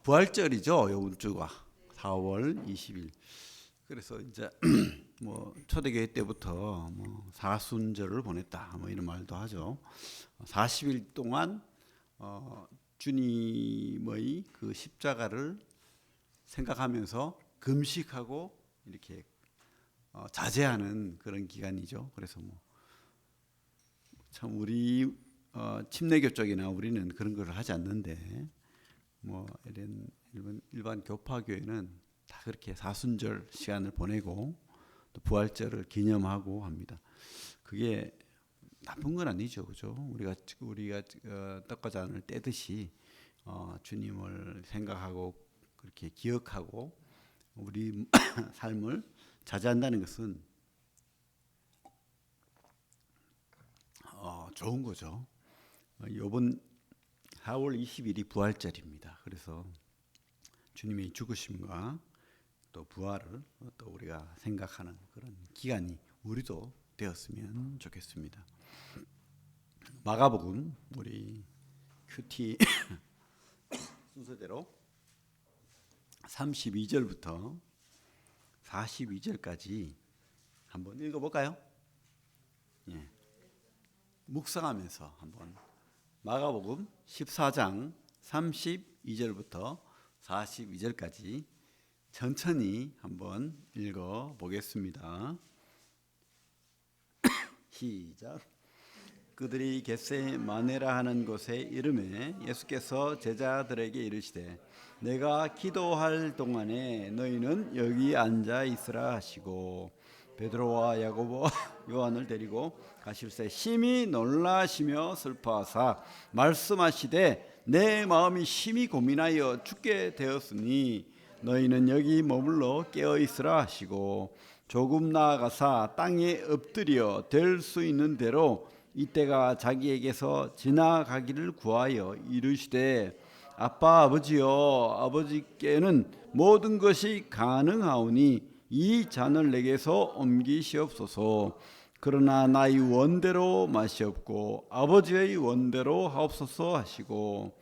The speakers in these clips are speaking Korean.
부활절이죠. 요번 주가 4월 20일. 그래서 이제 뭐 초대교회 때부터 뭐 사순절을 보냈다 뭐 이런 말도 하죠. 40일 동안 주님의 그 십자가를 생각하면서 금식하고 이렇게 자제하는 그런 기간이죠. 그래서 뭐 참 우리 침례교 쪽이나 우리는 그런 걸 하지 않는데 뭐 이런 일반 교파교회는 다 그렇게 사순절 시간을 보내고 또 부활절을 기념하고 합니다. 그게 나쁜 건 아니죠, 그죠? 우리가 떡과 잔을 떼듯이 주님을 생각하고 그렇게 기억하고 우리 삶을 자제한다는 것은 좋은 거죠. 이번 4월 20일이 부활절입니다. 그래서 주님의 죽으심과 또 부활을 또 우리가 생각하는 그런 기간이 우리도 되었으면 좋겠습니다. 마가복음 우리 큐티 순서대로 32절부터 42절까지 한번 읽어볼까요? 예. 묵상하면서 한번 마가복음 14장 32절부터 42절까지 천천히 한번 읽어보겠습니다. 시작. 그들이 겟세마네라 하는 곳에 이르매 예수께서 제자들에게 이르시되 내가 기도할 동안에 너희는 여기 앉아 있으라 하시고 베드로와 야고보와 요한을 데리고 가실새 심히 놀라시며 슬퍼하사 말씀하시되 내 마음이 심히 고민하여 죽게 되었으니 너희는 여기 머물러 깨어 있으라 하시고 조금 나아가사 땅에 엎드려 될 수 있는 대로 이때가 자기에게서 지나가기를 구하여 이르시되 아빠 아버지여 아버지께는 모든 것이 가능하오니 이 잔을 내게서 옮기시옵소서. 그러나 나의 원대로 마시옵고 아버지의 원대로 하옵소서 하시고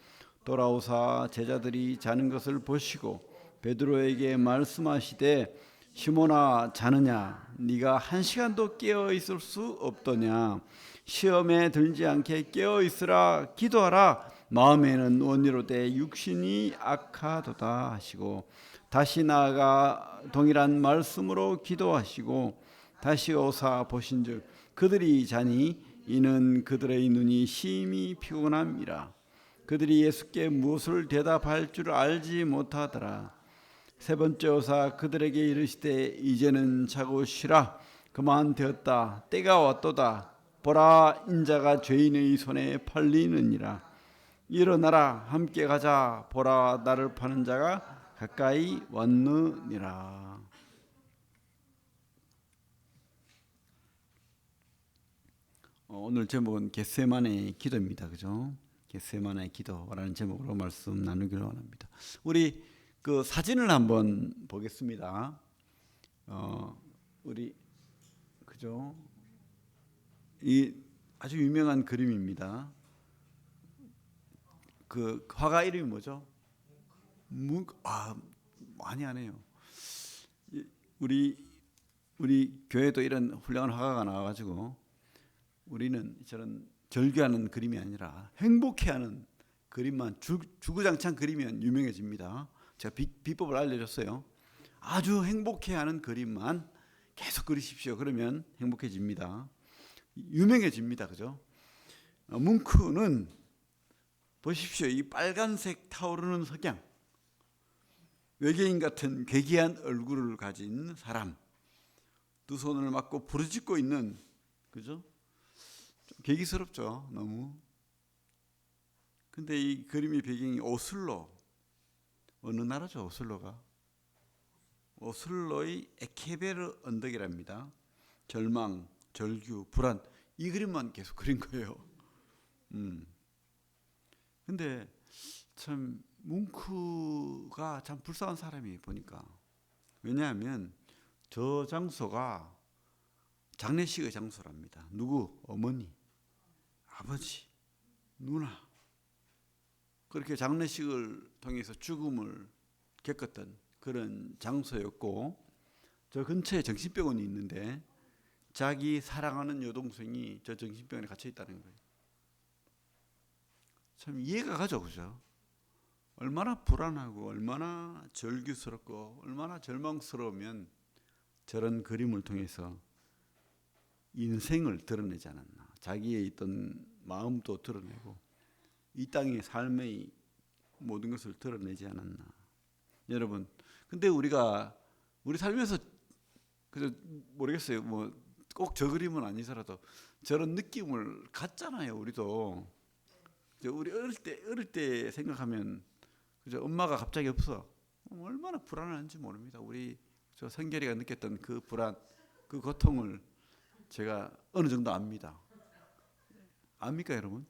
돌아오사 제자들이 자는 것을 보시고 베드로에게 말씀하시되 시몬아 자느냐 네가 한 시간도 깨어 있을 수 없더냐 시험에 들지 않게 깨어 있으라 기도하라 마음에는 원이로되 육신이 악하도다 하시고 다시 나아가 동일한 말씀으로 기도하시고 다시 오사 보신즉 그들이 자니 이는 그들의 눈이 심히 피곤함이라. 그들이 예수께 무엇을 대답할 줄 알지 못하더라. 세 번째 오사 그들에게 이르시되 이제는 자고 쉬라. 그만 되었다. 때가 왔도다. 보라 인자가 죄인의 손에 팔리느니라. 일어나라 함께 가자. 보라 나를 파는 자가 가까이 왔느니라. 오늘 제목은 겟세마네 기도입니다. 그죠? 겟세마네 기도라는 제목으로 말씀 나누기를 원합니다. 우리 그 사진을 한번 보겠습니다. 우리 그죠? 이 아주 유명한 그림입니다. 그 화가 이름이 뭐죠? 많이 하네요. 우리 교회도 이런 훌륭한 화가가 나와가지고 우리는 저런 절규하는 그림이 아니라 행복해하는 그림만 주구장창 그리면 유명해집니다. 제가 비법을 알려줬어요. 아주 행복해하는 그림만 계속 그리십시오. 그러면 행복해집니다. 유명해집니다. 그죠? 뭉크는 보십시오. 이 빨간색 타오르는 석양. 외계인 같은 괴기한 얼굴을 가진 사람, 두 손을 맞고 부르짖고 있는, 그죠? 좀 괴기스럽죠, 너무. 근데 이 그림의 배경이 오슬로, 어느 나라죠, 오슬로가? 오슬로의 에케베르 언덕이랍니다. 절망, 절규, 불안, 이 그림만 계속 그린 거예요. 근데 참 뭉크가 참 불쌍한 사람이 보니까. 왜냐하면 저 장소가 장례식의 장소랍니다. 누구? 어머니, 아버지, 누나. 그렇게 장례식을 통해서 죽음을 겪었던 그런 장소였고, 저 근처에 정신병원이 있는데 자기 사랑하는 여동생이 저 정신병원에 갇혀 있다는 거예요. 참 이해가 가죠, 그죠? 얼마나 불안하고 얼마나 절규스럽고 얼마나 절망스러우면 저런 그림을 통해서 인생을 드러내지 않았나, 자기의 있던 마음도 드러내고 이 땅의 삶의 모든 것을 드러내지 않았나. 여러분, 근데 우리가 우리 살면서 그저 모르겠어요. 뭐 꼭 저 그림은 아니더라도 저런 느낌을 갖잖아요. 우리도 우리 어릴 때 생각하면 그저 엄마가 갑자기 없어. 얼마나 불안한지 모릅니다. 우리 저 성결이가 느꼈던 그 불안, 그 고통을 제가 어느 정도 압니다. 압니까, 여러분?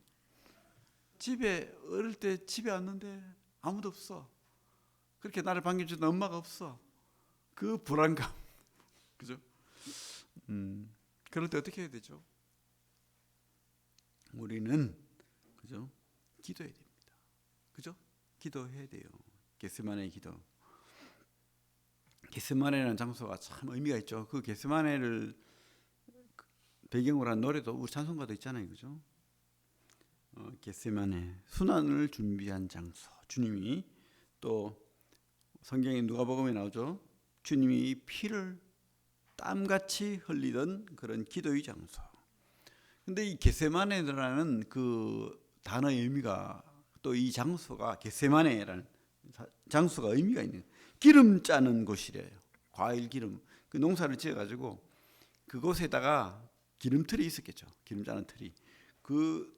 집에 어릴 때 집에 왔는데 아무도 없어. 그렇게 나를 반겨주던 엄마가 없어. 그 불안감, 그죠? 그럴 때 어떻게 해야 되죠? 우리는 그죠? 기도해야 됩니다. 그죠? 기도해야 돼요. 겟세마네 기도. 겟세마네라는 장소가 참 의미가 있죠. 그 겟세마네를 배경으로 한 노래도 우리 찬송가도 있잖아요, 그죠? 겟세마네, 순환을 준비한 장소. 주님이 또 성경에 누가복음에 나오죠. 주님이 피를 땀같이 흘리던 그런 기도의 장소. 근데 이 겟세마네라는 그 단어의 의미가, 또 이 장소가 겟세마네라는 장소가 의미가 있는, 기름 짜는 곳이래요. 과일 기름. 그 농사를 지어 가지고 그곳에다가 기름틀이 있었겠죠. 기름 짜는 틀이. 그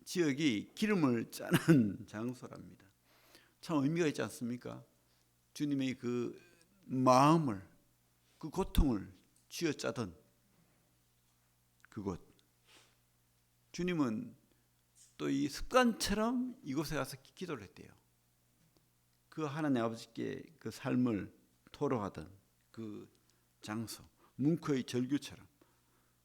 지역이 기름을 짜는 장소랍니다. 참 의미가 있지 않습니까? 주님의 그 마음을, 그 고통을 쥐어짜던 그곳. 주님은 또 이 습관처럼 이곳에 가서 기도를 했대요. 그 하나님 아버지께 그 삶을 토로하던 그 장소, 뭉크의 절규처럼,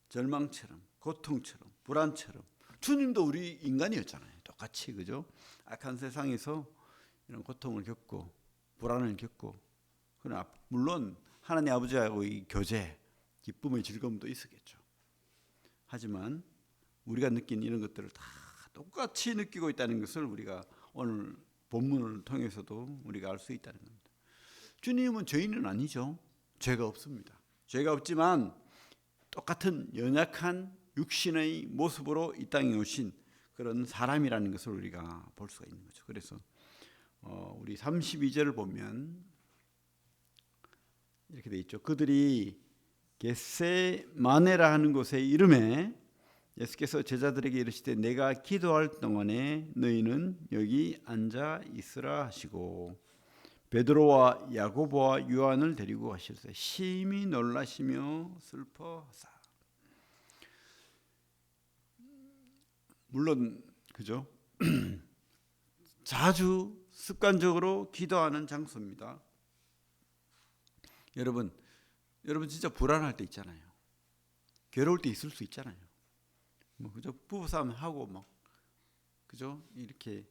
절망처럼, 고통처럼, 불안처럼. 주님도 우리 인간이었잖아요. 똑같이, 그죠? 악한 세상에서 이런 고통을 겪고 불안을 겪고, 그러나 물론 하나님 아버지하고의 교제, 기쁨의 즐거움도 있었겠죠. 하지만 우리가 느낀 이런 것들을 다 똑같이 느끼고 있다는 것을 우리가 오늘 본문을 통해서도 우리가 알 수 있다는 겁니다. 주님은 죄인은 아니죠. 죄가 없습니다. 죄가 없지만 똑같은 연약한 육신의 모습으로 이 땅에 오신 그런 사람이라는 것을 우리가 볼 수가 있는 거죠. 그래서 우리 32절을 보면 이렇게 돼 있죠. 그들이 겟세마네라 하는 곳의 이름에 예수께서 제자들에게 이르시되 내가 기도할 동안에 너희는 여기 앉아 있으라 하시고 베드로와 야고보와 요한을 데리고 가시되 심히 놀라시며 슬퍼하사. 물론 그죠? 자주 습관적으로 기도하는 장소입니다. 여러분 진짜 불안할 때 있잖아요. 괴로울 때 있을 수 있잖아요. 뭐 그죠? 부부싸움 하고 막 그죠? 이렇게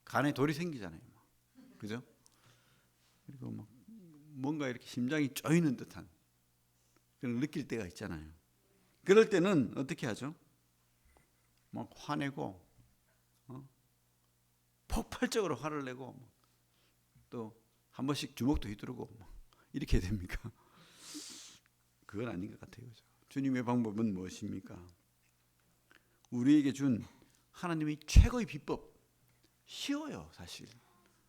간에 돌이 생기잖아요. 막. 그죠? 그리고 막 뭔가 이렇게 심장이 쪼이는 듯한 그런 느낄 때가 있잖아요. 그럴 때는 어떻게 하죠? 막 화내고 폭발적으로 화를 내고 또 한 번씩 주먹도 휘두르고 이렇게 됩니까? 그건 아닌 것 같아요. 그죠? 주님의 방법은 무엇입니까? 우리에게 준 하나님의 최고의 비법. 쉬워요, 사실.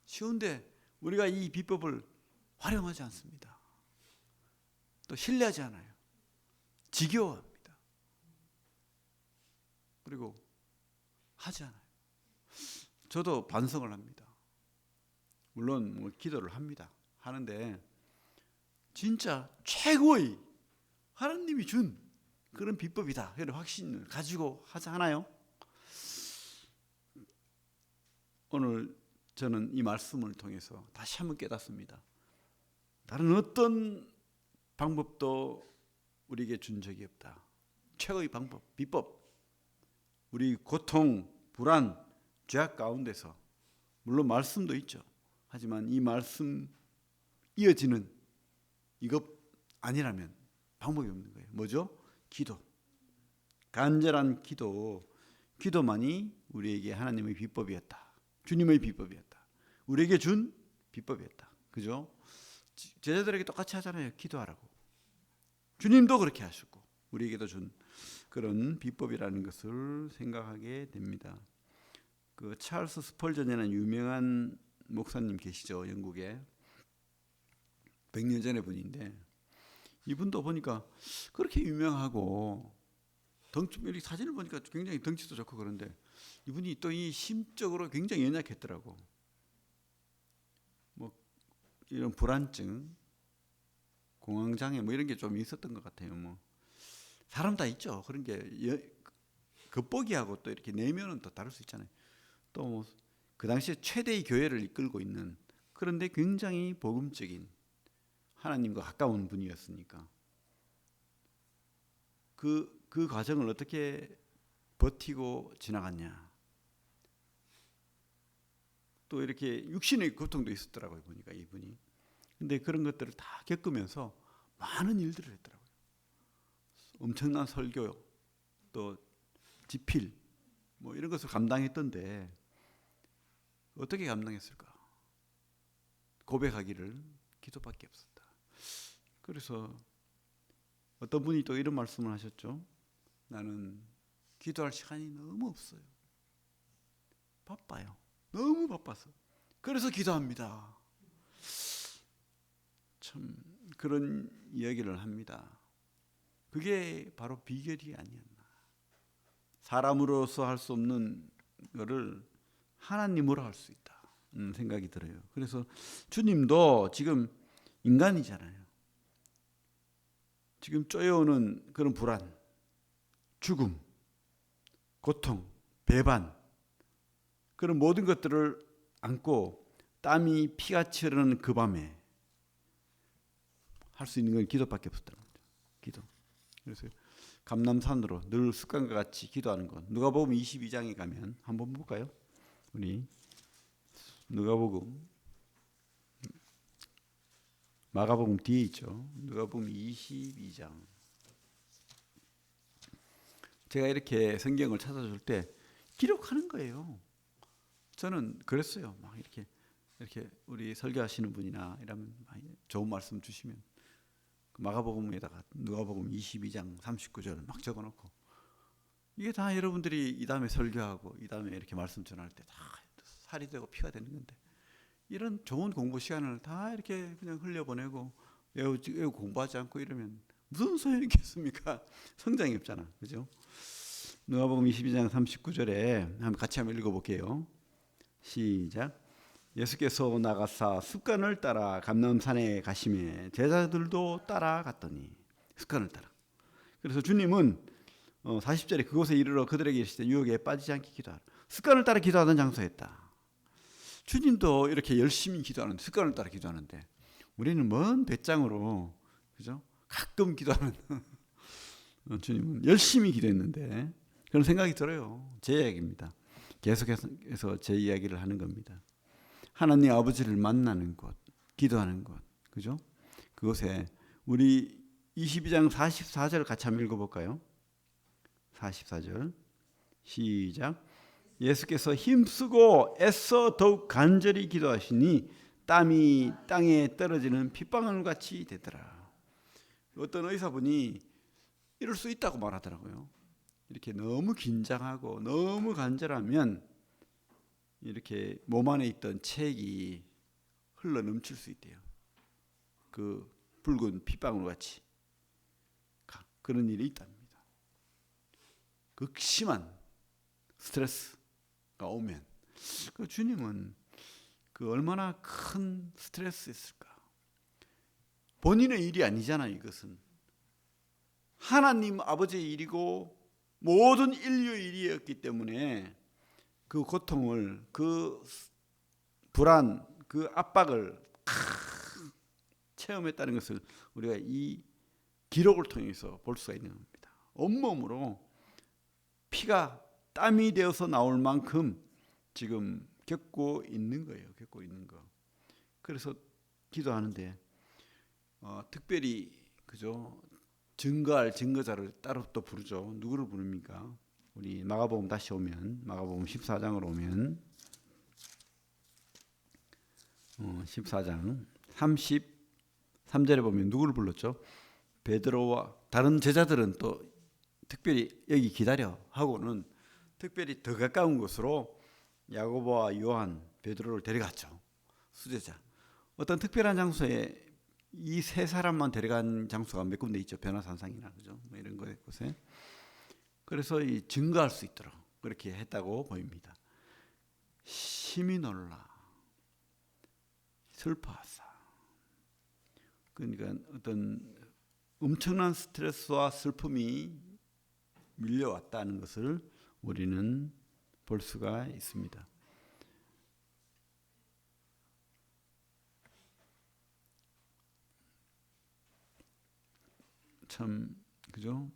쉬운데 우리가 이 비법을 활용하지 않습니다. 또 신뢰하지 않아요. 지겨워합니다. 그리고 하지 않아요. 저도 반성을 합니다. 물론 뭐 기도를 합니다. 하는데 진짜 최고의 하나님이 준 그런 비법이다, 이런 확신을 가지고 하나요? 오늘 저는 이 말씀을 통해서 다시 한번 깨닫습니다. 다른 어떤 방법도 우리에게 준 적이 없다. 최고의 방법, 비법. 우리 고통, 불안, 죄악 가운데서 물론 말씀도 있죠. 하지만 이 말씀 이어지는 이것 아니라면 방법이 없는 거예요. 뭐죠? 기도. 간절한 기도만이 우리에게 하나님의 비법이었다. 주님의 비법이었다. 우리에게 준 비법이었다. 그죠? 제자들에게 똑같이 하잖아요. 기도하라고. 주님도 그렇게 하셨고 우리에게도 준 그런 비법이라는 것을 생각하게 됩니다. 그 찰스 스펄전이라는 유명한 목사님 계시죠. 영국에 100년 전의 분인데 이분도 보니까 그렇게 유명하고 덩치, 사진을 보니까 굉장히 덩치도 좋고 그런데 이분이 또 이 심적으로 굉장히 연약했더라고. 뭐 이런 불안증, 공황장애 뭐 이런 게 좀 있었던 것 같아요. 뭐 사람 다 있죠. 그런 게 겉보기하고 또 이렇게 내면은 또 다를 수 있잖아요. 또 그 당시에 최대의 교회를 이끌고 있는 그런데 굉장히 복음적인 하나님과 가까운 분이었으니까 그 과정을 어떻게 버티고 지나갔냐. 또 이렇게 육신의 고통도 있었더라고요. 보니까 이분이. 근데 그런 것들을 다 겪으면서 많은 일들을 했더라고요. 엄청난 설교, 또 집필, 뭐 이런 것을 감당했던데 어떻게 감당했을까? 고백하기를 기도밖에 없었다. 그래서 어떤 분이 또 이런 말씀을 하셨죠. 나는 기도할 시간이 너무 없어요. 바빠요. 너무 바빠서. 그래서 기도합니다. 참 그런 이야기를 합니다. 그게 바로 비결이 아니었나. 사람으로서 할 수 없는 것을 하나님으로 할 수 있다. 생각이 들어요. 그래서 주님도 지금 인간이잖아요. 지금 쪼여오는 그런 불안, 죽음, 고통, 배반 그런 모든 것들을 안고 땀이 피같이 흐르는 그 밤에 할 수 있는 건 기도밖에 없었다는 거죠. 기도. 그래서 감람산으로 늘 습관과 같이 기도하는 것. 누가복음 22장에 가면 한번 볼까요? 우리 누가복음 마가복음 뒤에 있죠. 누가복음 22장. 제가 이렇게 성경을 찾아줄 때 기록하는 거예요. 저는 그랬어요. 막 이렇게 우리 설교하시는 분이나 이러면 좋은 말씀 주시면 마가복음에다가 누가복음 22장 39절 막 적어놓고 이게 다 여러분들이 이 다음에 설교하고 이 다음에 이렇게 말씀 전할 때 다 살이 되고 피가 되는 건데 이런 좋은 공부 시간을 다 이렇게 그냥 흘려보내고 외우고 공부하지 않고 이러면 무슨 소용이 있겠습니까? 성장이 없잖아. 그죠? 누가복음 22장 39절에 한번 같이 한번 읽어볼게요. 시작. 예수께서 나가사 습관을 따라 감람산에 가시매 제자들도 따라갔더니 습관을 따라. 그래서 주님은 40절에 그곳에 이르러 그들에게 이르시되 유혹에 빠지지 않게 기도하라. 습관을 따라 기도하던 장소였다. 주님도 이렇게 열심히 기도하는데 습관을 따라 기도하는데 우리는 먼 배짱으로 그죠? 가끔 기도하는 주님은 열심히 기도했는데 그런 생각이 들어요. 제 이야기입니다. 계속해서 제 이야기를 하는 겁니다. 하나님 아버지를 만나는 곳, 기도하는 곳, 그죠? 그곳에 우리 22장 44절 같이 한번 읽어볼까요? 44절 시작. 예수께서 힘쓰고 애써 더욱 간절히 기도하시니 땀이 땅에 떨어지는 핏방울 같이 되더라. 어떤 의사분이 이럴 수 있다고 말하더라고요. 이렇게 너무 긴장하고 너무 간절하면 이렇게 몸 안에 있던 체액이 흘러 넘칠 수 있대요. 그 붉은 핏방울 같이 그런 일이 있답니다. 극심한 스트레스가 오면 그 주님은 그 얼마나 큰 스트레스였을까. 본인의 일이 아니잖아요. 이것은 하나님 아버지의 일이고 모든 인류의 일이었기 때문에 그 고통을, 그 불안, 그 압박을 체험했다는 것을 우리가 이 기록을 통해서 볼 수가 있는 겁니다. 온몸으로 피가 땀이 되어서 나올 만큼 지금 겪고 있는 거예요. 겪고 있는 거. 그래서 기도하는데 특별히 그죠? 증거할 증거자를 따로 또 부르죠. 누구를 부릅니까? 우리 마가복음 다시 오면 마가복음 14장으로 오면 14장 33절에 보면 누구를 불렀죠? 베드로와 다른 제자들은 또 특별히 여기 기다려 하고는 특별히 더 가까운 곳으로 야고보와 요한, 베드로를 데려갔죠. 수제자. 어떤 특별한 장소에 이 세 사람만 데려간 장소가 몇 군데 있죠. 변화산상이나 그죠? 뭐 이런 곳에. 그래서 이 증거할 수 있도록 그렇게 했다고 보입니다. 심히 놀라 슬퍼하사. 그러니까 어떤 엄청난 스트레스와 슬픔이 밀려왔다는 것을 우리는 볼 수가 있습니다. 참 그죠?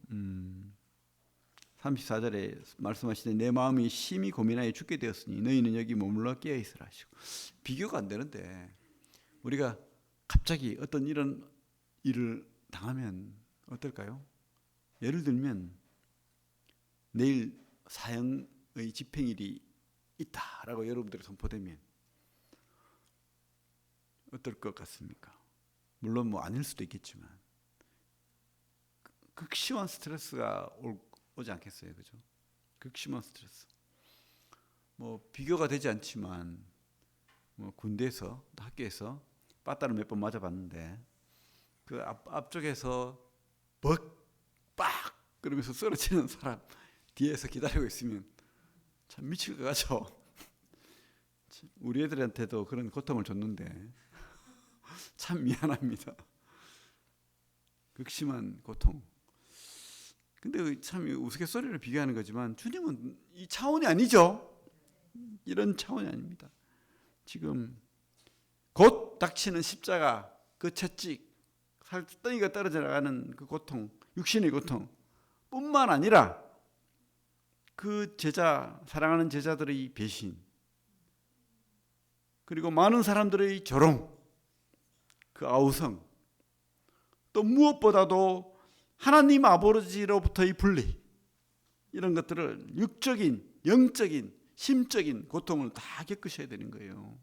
34절에 말씀하시되 내 마음이 심히 고민하여 죽게 되었으니 너희는 여기 머물러 깨어 있으라 하시고, 비교가 안 되는데 우리가 갑자기 어떤 이런 일을 당하면 어떨까요? 예를 들면 내일 사형의 집행일이 있다라고 여러분들이 선포되면 어떨 것 같습니까? 물론 뭐 아닐 수도 있겠지만 극심한 스트레스가 오지 않겠어요, 그죠? 극심한 스트레스. 뭐 비교가 되지 않지만 뭐 군대에서 학교에서 빠따를 몇 번 맞아봤는데 그 앞쪽에서 빡 그러면서 쓰러지는 사람 뒤에서 기다리고 있으면 참 미칠 것 같죠. 우리 애들한테도 그런 고통을 줬는데 참 미안합니다. 극심한 고통. 근데 참 우스갯소리를 비교하는 거지만 주님은 이 차원이 아니죠. 이런 차원이 아닙니다. 지금 곧 닥치는 십자가 그 채찍, 살덩이가 떨어져 나가는 그 고통, 육신의 고통 뿐만 아니라 그 제자, 사랑하는 제자들의 배신, 그리고 많은 사람들의 조롱, 그 아우성, 또 무엇보다도 하나님 아버지로부터의 분리, 이런 것들을 육적인, 영적인, 심적인 고통을 다 겪으셔야 되는 거예요.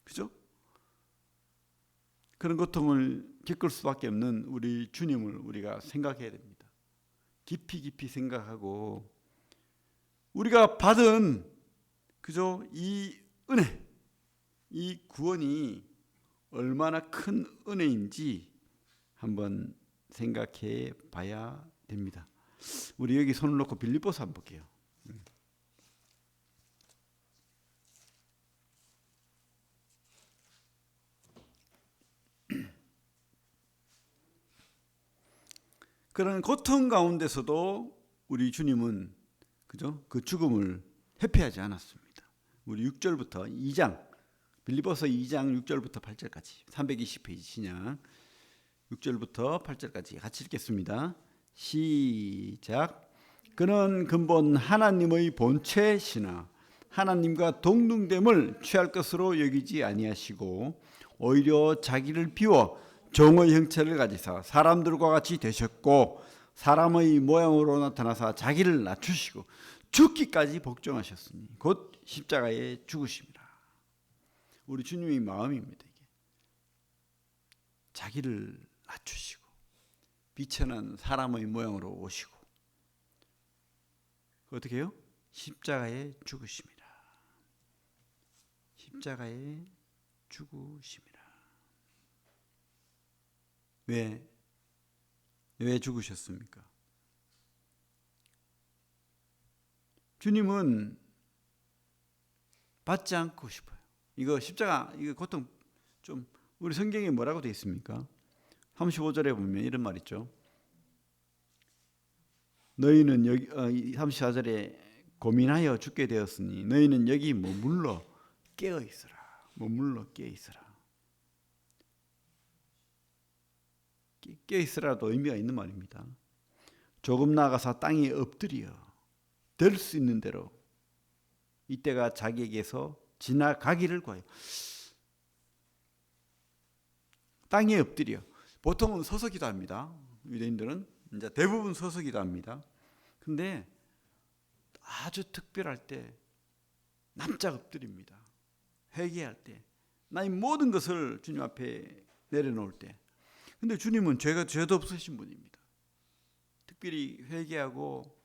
그죠? 그런 고통을 겪을 수밖에 없는 우리 주님을 우리가 생각해야 됩니다. 깊이 깊이 생각하고 우리가 받은 그죠? 이 은혜, 이 구원이 얼마나 큰 은혜인지 한번 생각해 봐야 됩니다. 우리 여기 손을 놓고 빌립보서 한번 볼게요. 그런 고통 가운데서도 우리 주님은 그죠? 그 죽음을 회피하지 않았습니다. 우리 6절부터 2장 빌립보서 2장 6절부터 8절까지 320페이지 신약 6절부터 8절까지 같이 읽겠습니다. 시작. 그는 근본 하나님의 본체시나 하나님과 동등됨을 취할 것으로 여기지 아니하시고 오히려 자기를 비워 종의 형체를 가지사 사람들과 같이 되셨고 사람의 모양으로 나타나사 자기를 낮추시고 죽기까지 복종하셨으니 곧 십자가에 죽으심이라. 우리 주님의 마음입니다. 이게 자기를 낮추시고 비천한 사람의 모양으로 오시고 어떻게 해요? 십자가에 죽으심이라. 십자가에 죽으심이라. 왜 죽으셨습니까? 주님은 받지 않고 싶어요. 이거 십자가, 이거 고통 좀 우리 성경에 뭐라고 되어 있습니까? 35절에 보면 이런 말 있죠. 너희는 여기 34절에 고민하여 죽게 되었으니 너희는 여기 머물러 깨어 있으라. 머물러 깨어 있으라. 깨어 있으라도 의미가 있는 말입니다. 조금 나가서 땅에 엎드려 될 수 있는 대로 이때가 자기에게서 지나가기를 구하여. 땅에 엎드려. 보통은 서서 기도합니다. 유대인들은 이제 대부분 서서 기도합니다. 근데 아주 특별할 때 납작 엎드립니다. 회개할 때, 나의 모든 것을 주님 앞에 내려놓을 때. 근데 주님은 죄도 없으신 분입니다. 특별히 회개하고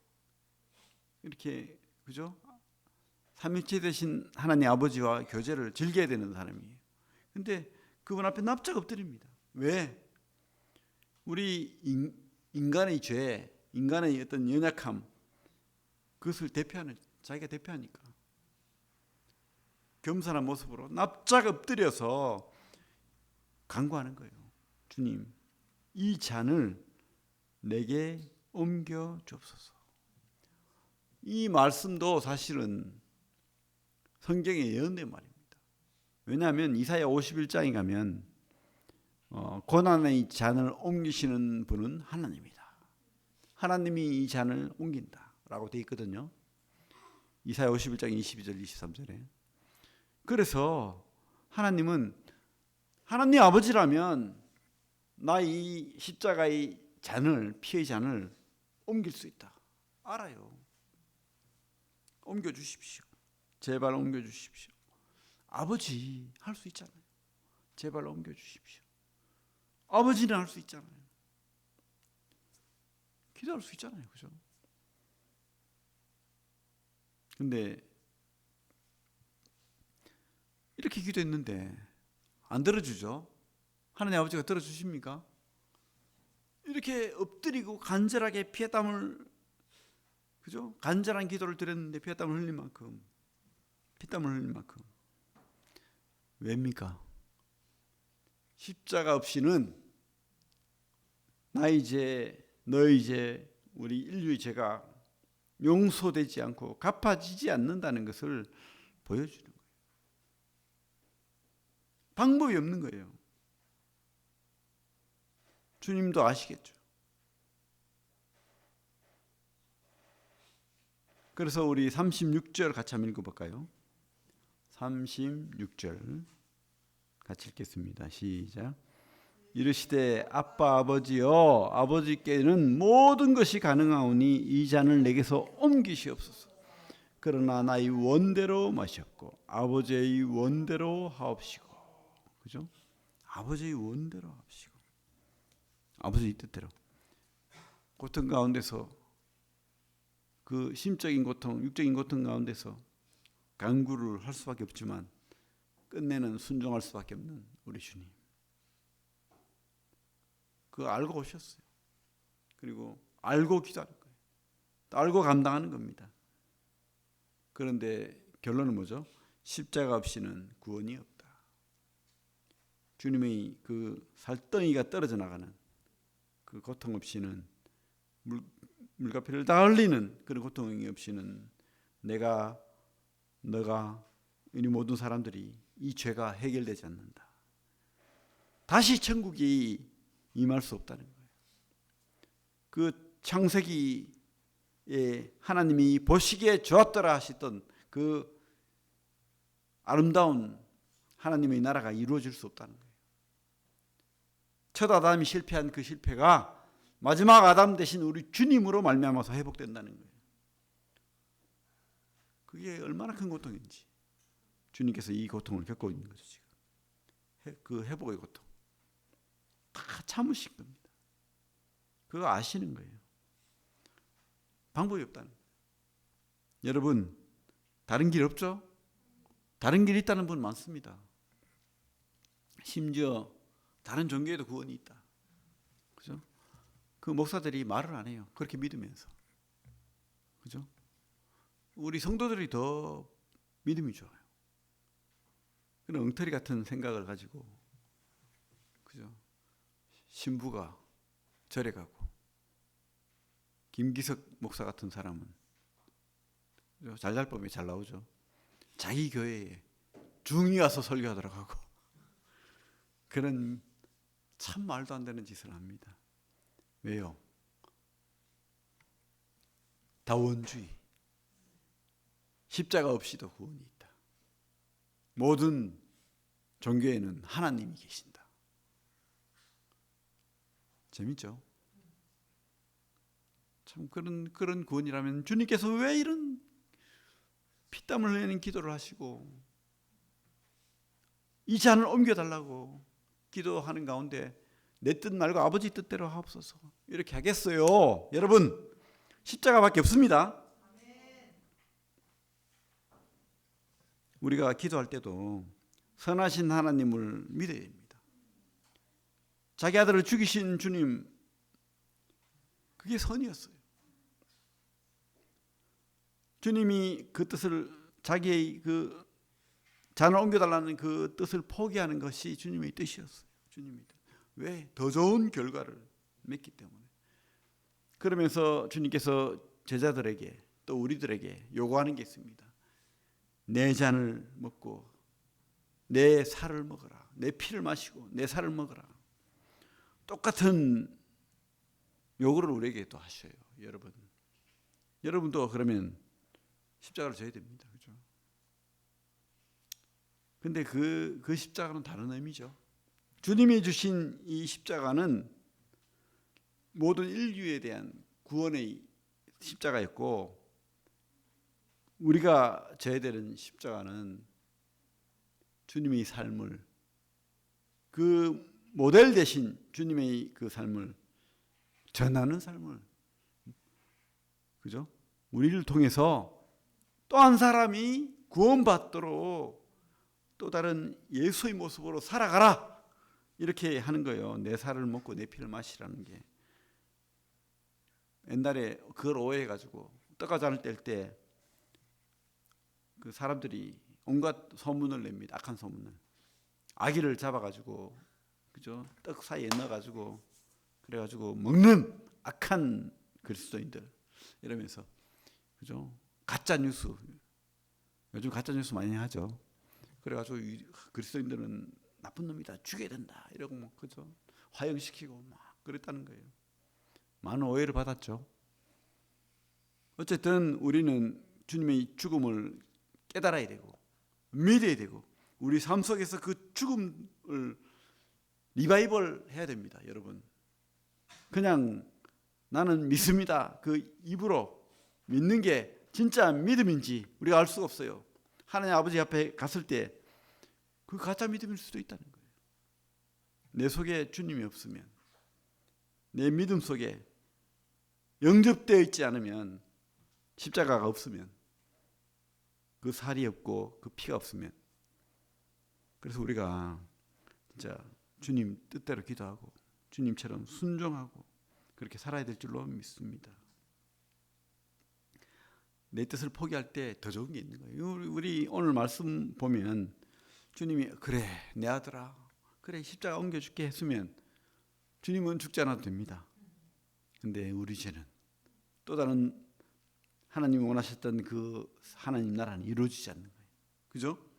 이렇게, 그죠? 삼위일체 되신 하나님 아버지와 교제를 즐겨야 되는 사람이에요. 근데 그분 앞에 납작 엎드립니다. 왜? 우리 인간의 죄, 인간의 어떤 연약함, 그것을 자기가 대표하니까 겸손한 모습으로 납작 엎드려서 간구하는 거예요. 주님, 이 잔을 내게 옮겨 주옵소서. 이 말씀도 사실은 성경에 예언된 말입니다. 왜냐하면 이사야 51장에 가면 고난의 잔을 옮기시는 분은 하나님이다. 하나님이 이 잔을 옮긴다라고 되어 있거든요. 이사야 51장 22절 23절에. 그래서 하나님은 하나님 아버지라면 나 이 십자가의 잔을, 피의 잔을 옮길 수 있다. 알아요. 옮겨주십시오. 제발 옮겨주십시오. 아버지 할 수 있잖아요. 제발 옮겨주십시오. 아버지는 할 수 있잖아요. 기도할 수 있잖아요. 그죠? 근데 이렇게 기도했는데 안 들어주죠? 하나님 아버지가 들어주십니까? 이렇게 엎드리고 간절하게 피땀을, 그죠? 간절한 기도를 드렸는데 피땀을 흘릴 만큼, 피땀을 흘릴 만큼. 왜입니까? 십자가 없이는 나의 죄, 너의 죄, 우리 인류의 죄가 용서되지 않고 갚아지지 않는다는 것을 보여주는 거예요. 방법이 없는 거예요. 주님도 아시겠죠. 그래서 우리 36절 같이 한번 읽어볼까요? 36절 같이 읽겠습니다. 시작. 이르시되 아빠 아버지여, 아버지께는 모든 것이 가능하오니 이 잔을 내게서 옮기시옵소서. 그러나 나의 원대로 마셨고 아버지의 원대로 하옵시고. 그죠? 아버지의 원대로 하옵시고, 아버지의 뜻대로. 고통 가운데서, 그 심적인 고통, 육적인 고통 가운데서 간구를 할 수밖에 없지만 끝내는 순종할 수밖에 없는 우리 주님. 그거 알고 오셨어요. 그리고 알고 기도하는 거예요. 알고 감당하는 겁니다. 그런데 결론은 뭐죠? 십자가 없이는 구원이 없다. 주님의 그 살덩이가 떨어져 나가는 그 고통 없이는, 물과 피를 다 흘리는 그런 고통이 없이는 내가, 너가, 우리 모든 사람들이 이 죄가 해결되지 않는다. 다시 천국이 임할 수 없다는 거예요. 그 창세기에 하나님이 보시기에 좋았더라 하시던 그 아름다운 하나님의 나라가 이루어질 수 없다는 거예요. 첫 아담이 실패한 그 실패가 마지막 아담 대신 우리 주님으로 말미암아서 회복된다는 거예요. 그게 얼마나 큰 고통인지 주님께서 이 고통을 겪고 있는 거죠. 지금 그 회복의 고통 다 참으신 겁니다. 그거 아시는 거예요. 방법이 없다는 거예요. 여러분, 다른 길 없죠? 다른 길이 있다는 분 많습니다. 심지어 다른 종교에도 구원이 있다. 그죠? 그 목사들이 말을 안 해요. 그렇게 믿으면서. 그죠? 우리 성도들이 더 믿음이 좋아요. 그런 엉터리 같은 생각을 가지고, 그죠? 신부가 절에 가고, 김기석 목사 같은 사람은 잘잘 보면 잘 나오죠. 자기 교회에 중이 와서 설교하더라고 하고, 그런 참 말도 안 되는 짓을 합니다. 왜요? 다원주의. 십자가 없이도 구원이 있다. 모든 종교에는 하나님이 계신다. 재밌죠? 참 그런 구원이라면 주님께서 왜 이런 피땀을 흘리는 기도를 하시고 이 잔을 옮겨달라고 기도하는 가운데 내 뜻 말고 아버지 뜻대로 하옵소서 이렇게 하겠어요? 여러분, 십자가밖에 없습니다. 우리가 기도할 때도 선하신 하나님을 믿어야 됩니다. 자기 아들을 죽이신 주님, 그게 선이었어요. 주님이 그 뜻을, 자기의 그 잔을 옮겨달라는 그 뜻을 포기하는 것이 주님의 뜻이었어요. 주님의 뜻. 왜? 더 좋은 결과를 맺기 때문에. 그러면서 주님께서 제자들에게 또 우리들에게 요구하는 게 있습니다. 내 잔을 먹고 내 살을 먹어라. 내 피를 마시고 내 살을 먹어라. 똑같은 요구를 우리에게 또 하셔요. 여러분. 여러분도 그러면 십자가를 져야 됩니다. 그죠? 근데 그 십자가는 다른 의미죠. 주님이 주신 이 십자가는 모든 인류에 대한 구원의 십자가였고, 우리가 져야 되는 십자가는 주님의 삶을, 그 모델 대신 주님의 그 삶을 전하는 삶을, 그죠? 우리를 통해서 또 한 사람이 구원받도록 또 다른 예수의 모습으로 살아가라, 이렇게 하는 거예요. 내 살을 먹고 내 피를 마시라는 게. 옛날에 그걸 오해해가지고 떡과잔을 뗄 때 그 사람들이 온갖 소문을 냅니다. 악한 소문을. 아기를 잡아가지고, 그죠? 떡 사이에 넣어가지고 그래가지고 먹는 악한 그리스도인들 이러면서, 그죠? 가짜 뉴스, 요즘 가짜 뉴스 많이 하죠. 그래가지고 그리스도인들은 나쁜 놈이다, 죽여야 된다 이러고 뭐, 그죠? 화형시키고 막 그랬다는 거예요. 많은 오해를 받았죠. 어쨌든 우리는 주님의 죽음을 깨달아야 되고 믿어야 되고 우리 삶 속에서 그 죽음을 리바이벌 해야 됩니다. 여러분, 그냥 나는 믿습니다, 그 입으로 믿는 게 진짜 믿음인지 우리가 알 수가 없어요. 하나님 아버지 앞에 갔을 때 그 가짜 믿음일 수도 있다는 거예요. 내 속에 주님이 없으면, 내 믿음 속에 영접되어 있지 않으면, 십자가가 없으면, 그 살이 없고 그 피가 없으면, 그래서 우리가 진짜 주님 뜻대로 기도하고 주님처럼 순종하고 그렇게 살아야 될 줄로 믿습니다. 내 뜻을 포기할 때 더 좋은 게 있는 거예요. 우리 오늘 말씀 보면 주님이 그래 내 아들아, 그래 십자가 옮겨줄게 했으면 주님은 죽지 않아도 됩니다. 근데 우리 죄는 또 다른 하나님이 원하셨던 그 하나님 나라는 이루어지지 않는 거예요. 그죠?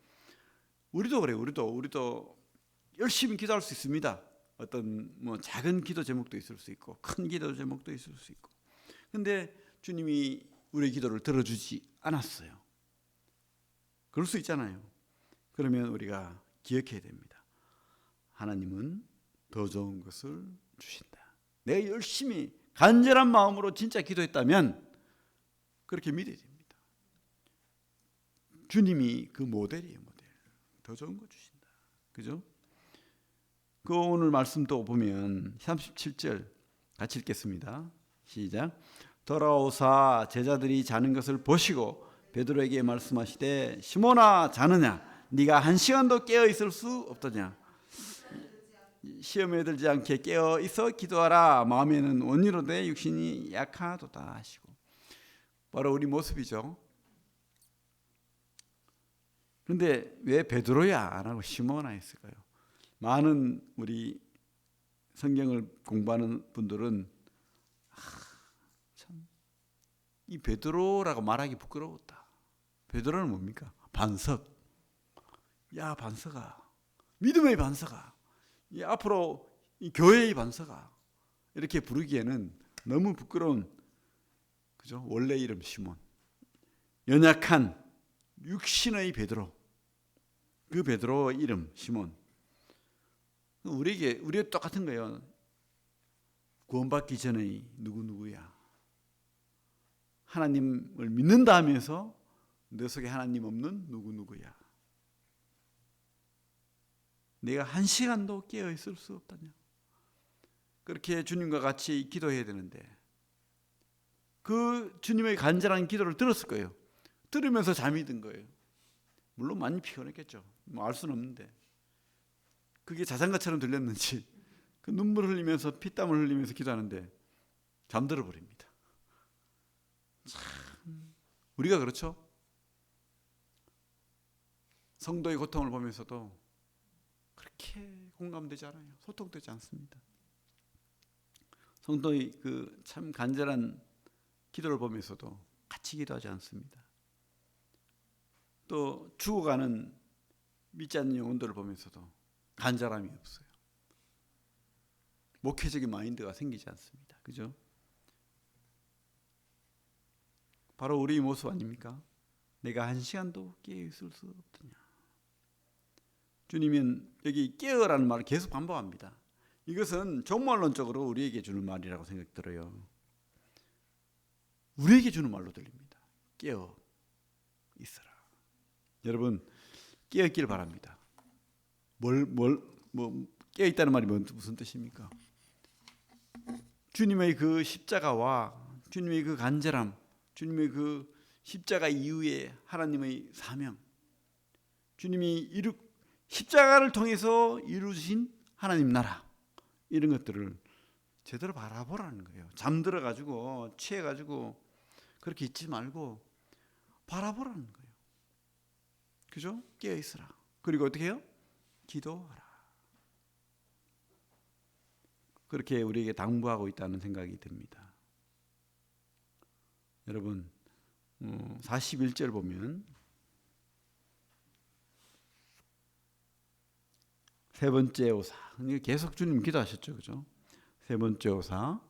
우리도 그래요. 우리도 열심히 기도할 수 있습니다. 어떤 뭐 작은 기도 제목도 있을 수 있고 큰 기도 제목도 있을 수 있고. 근데 주님이 우리의 기도를 들어주지 않았어요. 그럴 수 있잖아요. 그러면 우리가 기억해야 됩니다. 하나님은 더 좋은 것을 주신다. 내가 열심히 간절한 마음으로 진짜 기도했다면 그렇게 믿어야 됩니다. 주님이 그 모델이에요, 모델. 더 좋은 거 주신다. 그죠? 그 오늘 말씀도 보면 37절 같이 읽겠습니다. 시작. 돌아오사 제자들이 자는 것을 보시고 베드로에게 말씀하시되 시몬아 자느냐? 네가 한 시간도 깨어 있을 수 없더냐? 시험에 들지 않게 깨어 있어 기도하라. 마음에는 원이로되 육신이 약하도다 하시고. 바로 우리 모습이죠. 그런데 왜 베드로야 안 하고 시몬아 했을까요? 많은 우리 성경을 공부하는 분들은 참 이 베드로라고 말하기 부끄러웠다. 베드로는 뭡니까? 반석. 야 반석아, 믿음의 반석아, 이 앞으로 이 교회의 반석아, 이렇게 부르기에는 너무 부끄러운, 그죠? 원래 이름 시몬, 연약한 육신의 베드로. 그 베드로 이름 시몬. 우리가 똑같은 거예요. 구원받기 전의 누구야. 하나님을 믿는다 하면서 내 속에 하나님 없는 누구야. 내가 한 시간도 깨어 있을 수 없다냐. 그렇게 주님과 같이 기도해야 되는데 그 주님의 간절한 기도를 들었을 거예요. 들으면서 잠이 든 거예요. 물론 많이 피곤했겠죠. 뭐 알 수는 없는데 그게 자장가처럼 들렸는지 그 눈물을 흘리면서 피땀을 흘리면서 기도하는데 잠들어 버립니다. 참 우리가 그렇죠. 성도의 고통을 보면서도 그렇게 공감되지 않아요. 소통되지 않습니다. 성도의 그 참 간절한 기도를 보면서도 같이 기도하지 않습니다. 또 죽어가는 믿지 않는 영혼들을 보면서도 간절함이 없어요. 목회적인 마인드가 생기지 않습니다. 그죠? 바로 우리 모습 아닙니까? 내가 한 시간도 깨어 있을 수 없더냐. 주님은 여기 깨어라는 말을 계속 반복합니다. 이것은 종말론적으로 우리에게 주는 말이라고 생각이 들어요. 우리에게 주는 말로 들립니다. 깨어 있어라. 여러분 깨어 있기를 바랍니다. 깨어 있다는 말이 무슨 뜻입니까? 주님의 그 십자가와 주님의 그 간절함, 주님의 그 십자가 이후의 하나님의 사명, 주님이 십자가를 통해서 이루신 하나님 나라, 이런 것들을 제대로 바라보라는 거예요. 잠들어가지고 취해가지고 그렇게 있지 말고 바라보라는 거예요. 그죠? 깨어있으라. 그리고 어떻게 해요? 기도하라. 그렇게 우리에게 당부하고 있다는 생각이 듭니다. 여러분 41절 보면 세 번째 오사, 계속 주님 기도하셨죠, 그죠? 세 번째 오사,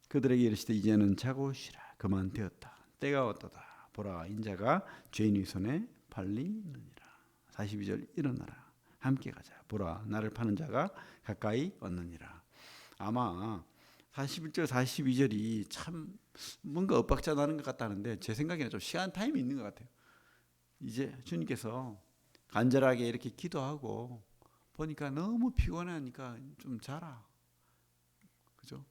그들에게 이르시되 이제는 자고 쉬라. 그만 되었다. 때가 왔도다. 보라, 인자가 죄인의 손에 팔리느니라. 42절, 일어나라. 함께 가자. 보라, 나를 파는 자가 가까이 왔느니라. 아마 41절, 42절이 참 뭔가 엇박자 나는 것 같다는데 제 생각에는 좀 시간 타임이 있는 것 같아요. 이제 주님께서 간절하게 이렇게 기도하고 보니까 너무 피곤하니까 좀 자라. 그죠?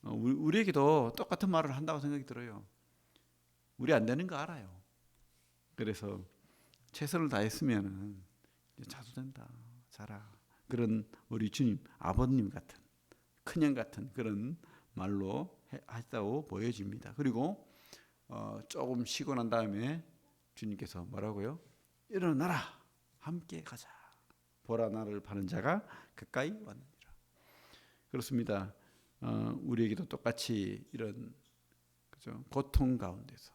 우리에게도 똑같은 말을 한다고 생각이 들어요. 우리 안 되는 거 알아요. 그래서 최선을 다했으면은 자도 된다. 자라. 그런 우리 주님, 아버님 같은, 큰형 같은 그런 말로 하셨다고 보여집니다. 그리고 조금 쉬고 난 다음에 주님께서 뭐라고요? 일어나라. 함께 가자. 보라, 나를 파는 자가 가까이 왔느니라. 그렇습니다. 우리에게도 똑같이 이런 그죠? 고통 가운데서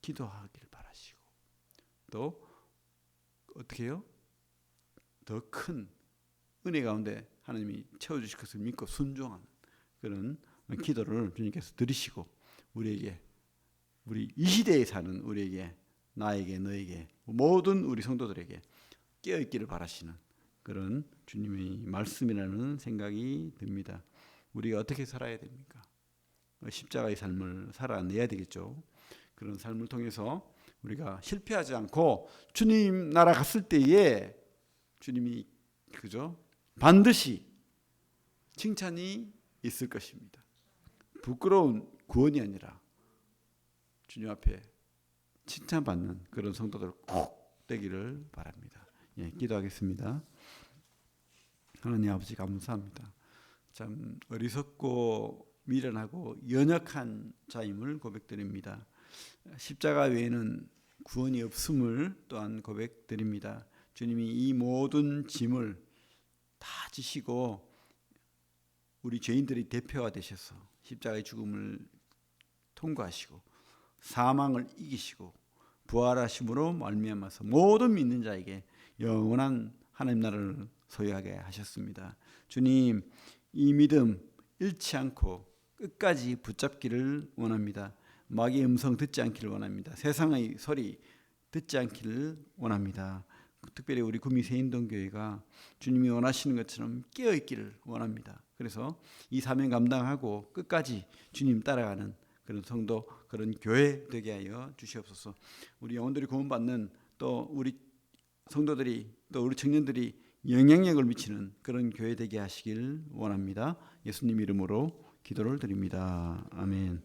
기도하길 바라시고 또 어떻게 해요? 더 큰 은혜 가운데 하나님이 채워주실 것을 믿고 순종하는 그런 기도를 주님께서 들으시고 우리에게, 우리 이 시대에 사는 우리에게, 나에게, 너에게, 모든 우리 성도들에게 깨어있기를 바라시는 그런 주님의 말씀이라는 생각이 듭니다. 우리가 어떻게 살아야 됩니까? 십자가의 삶을 살아내야 되겠죠. 그런 삶을 통해서 우리가 실패하지 않고 주님 나라 갔을 때에 주님이 그죠? 반드시 칭찬이 있을 것입니다. 부끄러운 구원이 아니라 주님 앞에 칭찬받는 그런 성도들 꼭 되기를 바랍니다. 예, 기도하겠습니다. 하나님 아버지 감사합니다. 참 어리석고 미련하고 연약한 자임을 고백드립니다. 십자가 외에는 구원이 없음을 또한 고백드립니다. 주님이 이 모든 짐을 다 지시고 우리 죄인들의 대표가 되셔서 십자가의 죽음을 통과하시고 사망을 이기시고 부활하심으로 말미암아서 모든 믿는 자에게 영원한 하나님 나라를 소유하게 하셨습니다. 주님, 이 믿음 잃지 않고 끝까지 붙잡기를 원합니다. 마귀의 음성 듣지 않기를 원합니다. 세상의 소리 듣지 않기를 원합니다. 특별히 우리 구미 새인동교회가 주님이 원하시는 것처럼 깨어있기를 원합니다. 그래서 이 사명 감당하고 끝까지 주님 따라가는 그런 성도, 그런 교회 되게 하여 주시옵소서. 우리 영혼들이 구원받는, 또 우리 성도들이, 또 우리 청년들이 영향력을 미치는 그런 교회 되게 하시길 원합니다. 예수님 이름으로 기도를 드립니다. 아멘.